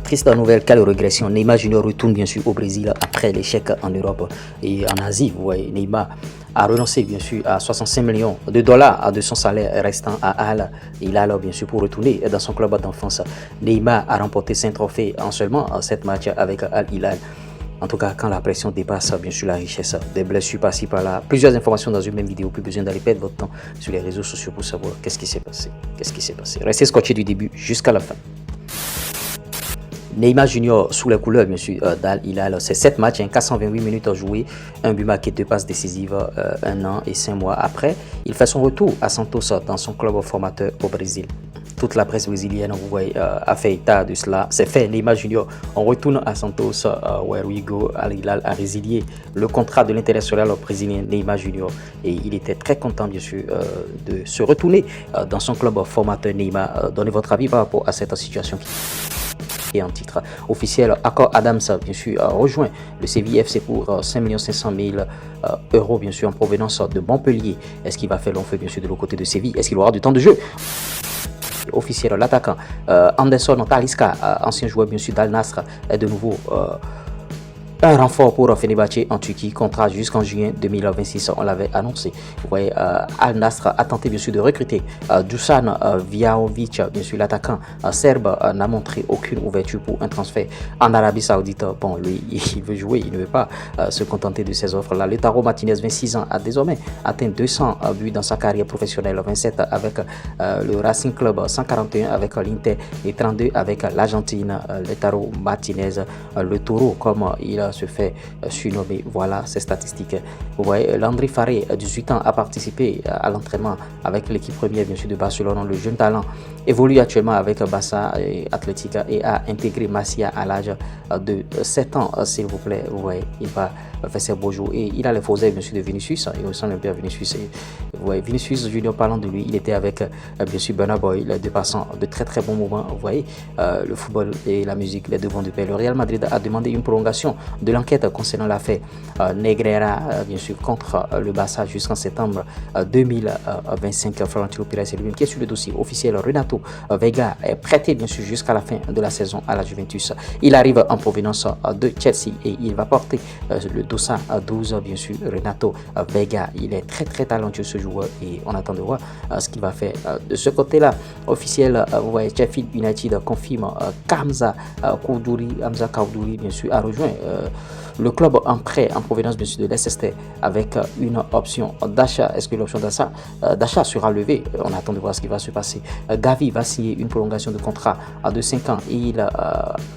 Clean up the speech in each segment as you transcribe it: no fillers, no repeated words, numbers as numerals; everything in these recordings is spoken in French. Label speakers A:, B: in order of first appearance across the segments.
A: Triste nouvelle, quelle régression. Neymar Junior retourne bien sûr au Brésil après l'échec en Europe et en Asie. Vous voyez, Neymar a renoncé bien sûr à 65 millions de dollars de son salaire restant à Al Hilal bien sûr pour retourner dans son club d'enfance. Neymar a remporté 5 trophées en seulement 7 matchs avec Al Hilal. En tout cas, quand la pression dépasse bien sûr la richesse, des blessures par-ci par-là, plusieurs informations dans une même vidéo, plus besoin d'aller perdre votre temps sur les réseaux sociaux pour savoir qu'est-ce qui s'est passé. Restez scotché du début jusqu'à la fin. Neymar Junior sous les couleurs bien sûr d'Al Hilal, c'est 7 matchs, 428 minutes jouées, un but marqué, 2 passes décisives, 1 an et 5 mois après. Il fait son retour à Santos dans son club formateur au Brésil. Toute la presse brésilienne, vous voyez, a fait état de cela. C'est fait, Neymar Junior, on retourne à Santos, where we go. Al Hilal a résilié le contrat de l'international brésilien Neymar Junior et il était très content bien sûr de se retourner dans son club formateur Neymar. Donnez votre avis par rapport à cette situation et en titre officiel. Accor Adams bien sûr rejoint le Séville FC pour 5 500 000 euros bien sûr en provenance de Montpellier. Est-ce qu'il va faire long feu bien sûr de l'autre côté de Séville? Est-ce qu'il aura du temps de jeu? Officiel, l'attaquant Anderson Talisca, ancien joueur bien sûr d'Al Nassr, est de nouveau un renfort pour Fenerbahçe en Turquie, contrat jusqu'en juin 2026, on l'avait annoncé. Vous voyez, Al Nassr a tenté bien sûr de recruter Dusan Vlahovic, bien sûr l'attaquant serbe n'a montré aucune ouverture pour un transfert en Arabie Saoudite. Bon, lui, il veut jouer, il ne veut pas se contenter de ces offres-là. Lautaro Martinez, 26 ans, a désormais atteint 200 buts dans sa carrière professionnelle, 27 avec le Racing Club, 141 avec l'Inter et 32 avec l'Argentine. Lautaro Martinez, le taureau, comme il se fait surnommer. Voilà ses statistiques. Vous voyez, Landry Faré, 18 ans, a participé à l'entraînement avec l'équipe première bien sûr de Barcelone. Le jeune talent évolue actuellement avec Barça et Athletic et a intégré Masia à l'âge de 7 ans, s'il vous plaît. Vous voyez, il va faire ses beaux jours et il a les faux ailes bien sûr de Vinicius. Il ressemble un peu à Vinicius. Et, vous voyez, Vinicius Junior, parlant de lui, il était avec bien sûr Burna Boy, de passant de très bons moments. Vous voyez, le football et la musique, les deux vont de pair. Le Real Madrid a demandé une prolongation de l'enquête concernant l'affaire Negreira, bien sûr, contre le Barça jusqu'en septembre 2025. Florentino Pérez est lui-même qui est sur le dossier officiel. Renato Vega est prêté, bien sûr, jusqu'à la fin de la saison à la Juventus. Il arrive en provenance de Chelsea et il va porter le dossard 12, bien sûr. Renato Vega, il est très talentueux ce joueur et on attend de voir ce qu'il va faire de ce côté-là. Officiel, vous voyez, Sheffield United confirme Hamza Koudouri, bien sûr, a rejoint le club en prêt en provenance bien sûr de Leicester avec une option d'achat. Est-ce que l'option d'achat sera levée? On attend de voir ce qui va se passer. Gavi va signer une prolongation de contrat de 5 ans et il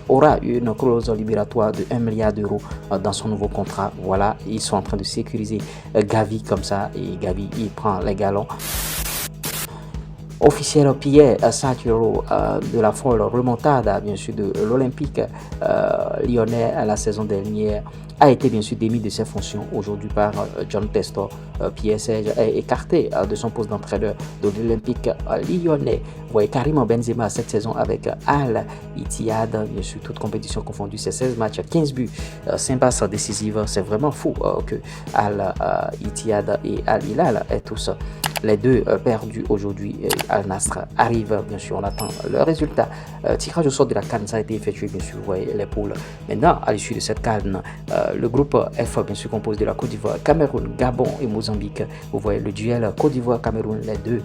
A: aura une clause libératoire de 1 milliard d'euros dans son nouveau contrat. Voilà, ils sont en train de sécuriser Gavi comme ça et Gavi il prend les galons. Officiel Pierre Sachero de la folle remontada bien sûr de l'Olympique lyonnais à la saison dernière a été bien sûr démis de ses fonctions aujourd'hui par John Testor. Pierre Serge est écarté de son poste d'entraîneur de l'Olympique lyonnais. Vous voyez Karim Benzema cette saison avec Al Ittihad, bien sûr toute compétition confondue, c'est 16 matchs, 15 buts, 5 passes décisives. C'est vraiment fou que Al Ittihad et Al Hilal aient tous les deux perdus aujourd'hui. Al Nassr arrive, bien sûr, on attend le résultat. Tirage au sort de la CAN, ça a été effectué, bien sûr, vous voyez les poules. Maintenant, à l'issue de cette CAN, le groupe F, bien sûr, composé de la Côte d'Ivoire, Cameroun, Gabon et Mozambique. Vous voyez le duel Côte d'Ivoire-Cameroun, les deux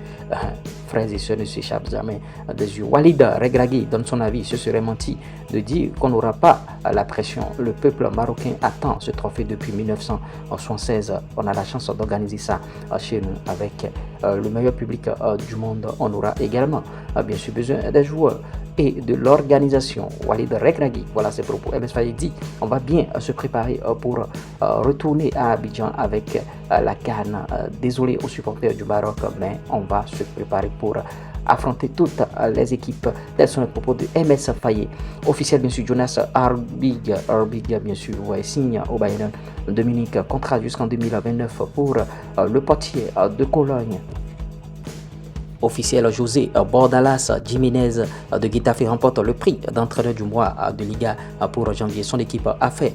A: frères et sœurs ne s'échappent jamais des yeux. Walid Regragui donne son avis, ce serait menti de dire qu'on n'aura pas la pression. Le peuple marocain attend ce trophée depuis 1976. On a la chance d'organiser ça chez nous avec le meilleur public du monde. On aura également bien sûr besoin des joueurs et de l'organisation. Walid Regragui, voilà ses propos. MS Faye dit on va bien se préparer pour retourner à Abidjan avec la CAN. Désolé aux supporters du Maroc, mais on va se préparer pour affronter toutes les équipes. Tels sont les propos de MS Faye. Officiel bien sûr, Jonas Arbig bien sûr, ouais, signe au Bayern Dominique, contrat jusqu'en 2029 pour le portier de Cologne. Officiel José Bordalas Jiménez de Getafe remporte le prix d'entraîneur du mois de Liga pour janvier. Son équipe a fait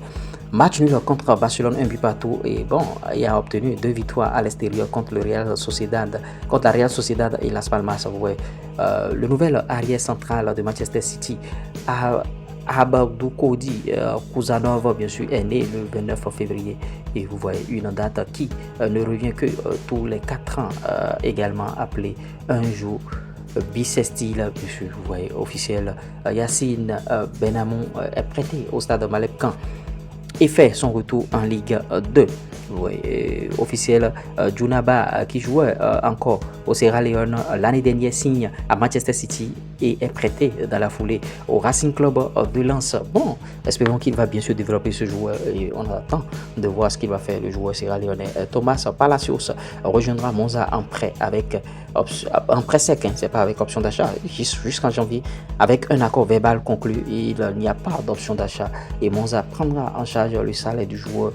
A: match nul contre Barcelone, 1 but partout et bon, il a obtenu 2 victoires à l'extérieur contre la Real Sociedad et Las Palmas. Le nouvel arrière central de Manchester City a Abdou Kodi Kouzanov, bien sûr, est né le 29 février. Et vous voyez une date qui ne revient que tous les 4 ans, également appelée un jour bissextile, bien sûr, vous voyez, officiel. Yacine Benamou est prêté au stade Malek Khan et fait son retour en Ligue 2. Oui, officiel. Junaba qui jouait encore au Sierra Leone l'année dernière signe à Manchester City et est prêté dans la foulée au Racing Club de Lens. Bon, espérons qu'il va bien sûr développer ce joueur et on attend de voir ce qu'il va faire le joueur sierra-léonais. Thomas Palacios rejoindra Monza en prêt avec en prêt sec, c'est pas avec option d'achat, jusqu'en janvier avec un accord verbal conclu. Il n'y a pas d'option d'achat et Monza prendra en charge le salaire du joueur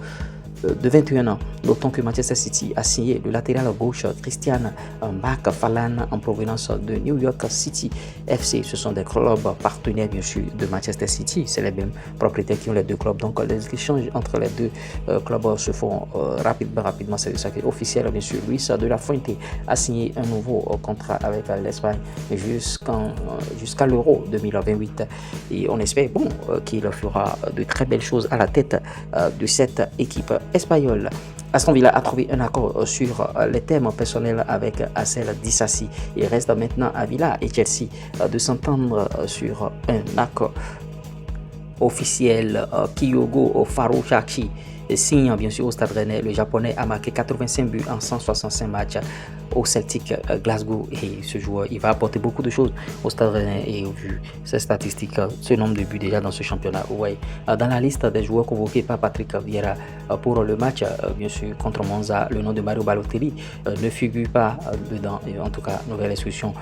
A: de 21 ans. Notons que Manchester City a signé le latéral gauche Christian McFarlane en provenance de New York City FC. Ce sont des clubs partenaires bien sûr de Manchester City. C'est les mêmes propriétaires qui ont les deux clubs. Donc les échanges entre les deux clubs se font rapidement. C'est ça qui est officiel bien sûr. Luis de la Fuente a signé un nouveau contrat avec l'Espagne jusqu'à l'Euro 2028. Et on espère qu'il fera de très belles choses à la tête de cette équipe espagnole. Aston Villa a trouvé un accord sur les thèmes personnels avec Axel Disasi. Il reste maintenant à Villa et Chelsea de s'entendre sur un accord officiel. Kyogo Farouchachi signe bien sûr au Stade Rennais. Le Japonais a marqué 85 buts en 165 matchs au Celtic Glasgow et ce joueur il va apporter beaucoup de choses au Stade Rennais et vu ses statistiques, ce nombre de buts déjà dans ce championnat. Ouais. Dans la liste des joueurs convoqués par Patrick Vieira pour le match bien sûr contre Monza, le nom de Mario Balotelli ne figure pas dedans. Et en tout cas, nouvelle instruction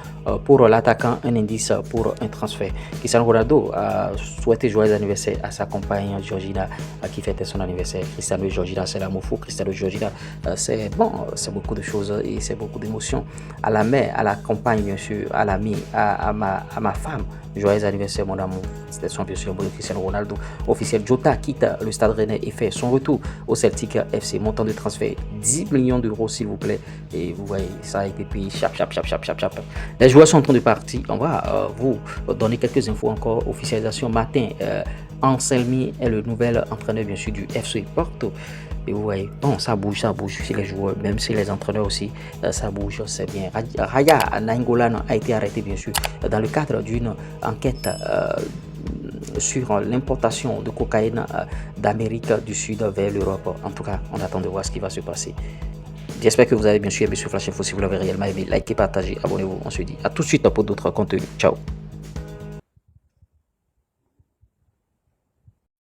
A: pour l'attaquant, un indice pour un transfert. Cristiano Ronaldo a souhaité joyeux anniversaire à sa compagne Georgina qui fêtait son anniversaire. Cristiano et Georgina, c'est l'amour fou. Cristiano et Georgina, c'est beaucoup de choses et c'est beaucoup d'émotions. À la mère, à la compagne, bien sûr, à l'ami, à ma femme. Joyeux anniversaire, mon amour. C'était son bien sûr de Cristiano Ronaldo. Officiel, Jota quitte le Stade Rennais et fait son retour au Celtic FC. Montant de transfert 10 millions d'euros, s'il vous plaît. Et vous voyez, ça a été pris chap. Les joueurs sont en train de partir. On va vous donner quelques infos encore. Officialisation matin. Anselmi est le nouvel entraîneur, bien sûr, du FC Porto. Et vous voyez, ça bouge chez les joueurs, même chez les entraîneurs aussi, ça bouge, c'est bien. Raya Nainggolan a été arrêté, bien sûr, dans le cadre d'une enquête sur l'importation de cocaïne d'Amérique du Sud vers l'Europe. En tout cas, on attend de voir ce qui va se passer. J'espère que vous avez bien sûr aimé ce Flash Info. Si vous l'avez réellement aimé, likez, partagez, abonnez-vous. On se dit à tout de suite pour d'autres contenus. Ciao.